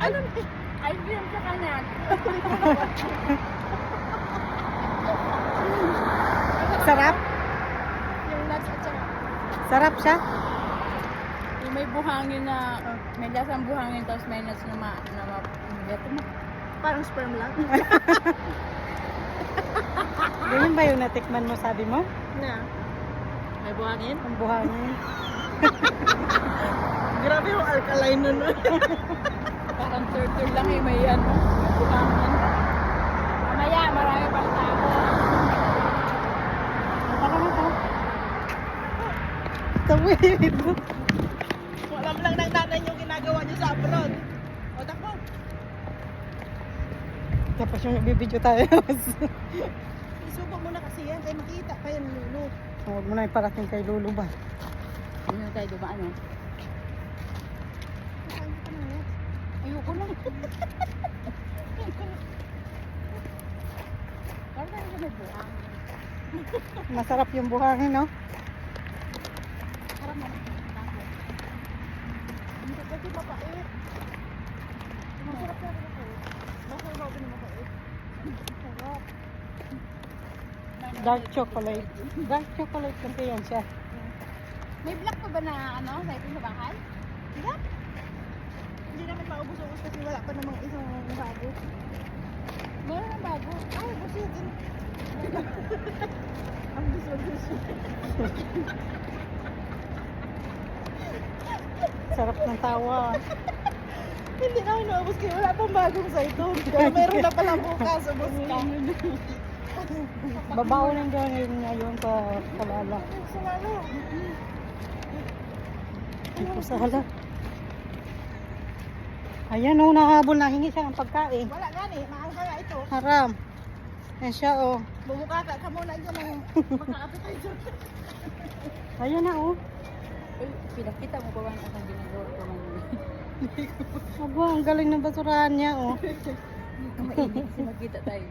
Ano? Ice cream sa kanya. Sarap? Yung nuts at saka. Sarap siya? Yung may buhangin na, may lasang buhangin tapos may nuts na Parang sperm lang. Ganyan ba yung natikman mo, sabi mo? Na. may buhangin. Ang buhangin. Grabe yung alkaline nun. Parang turtle lang eh, may ano, may buhangin. Mamaya, marami pang tao. Taka na ka. Tawid. Alam lang ng nanay yung ginagawa niyo sa abroad. O takbo. Tapos yung bibidyo tayo. Isubok mo na kasi yan. Kaya makita pa yan lulu. Huwag mo na iparating kay Lulu ba? Hindi na tayo dumaan, no? Ayoko lang. Parang tayo sa may buhangin. Masarap yung buhangin, no? Harap naman. Hindi kasi mapait. Masarap ka rin ako. Masarap ako na mapait. Masarap. Dark chocolate. Dark chocolate kasi yan siya. May black pa ba na ano, sa ito sa bahay? Hirap. Hindi namin maubos-ubos kasi wala pa namang isang bago. Meron na bago. Ay, busitin. Ang gusto-gusto. Sarap ng tawa. Hindi namin naubos kasi wala pang bagong saitong. Pero meron na pala bukas. Ubus ka. Babaunin daw ngayon sa kalala. Salalo. Ito sa hala. Ayan o, nahabol na hingi siya ng pagkain. Wala gani. Maangka nga ito. Haram. Yan siya o. Bumuka ka muna dyan ng maka-appetizer. Ayan na o. Uy, pinakita mo pa ba ang ginagawa ko man? Aba, ang galing ng basurahan niya o. Mainit kasi magkita tayo.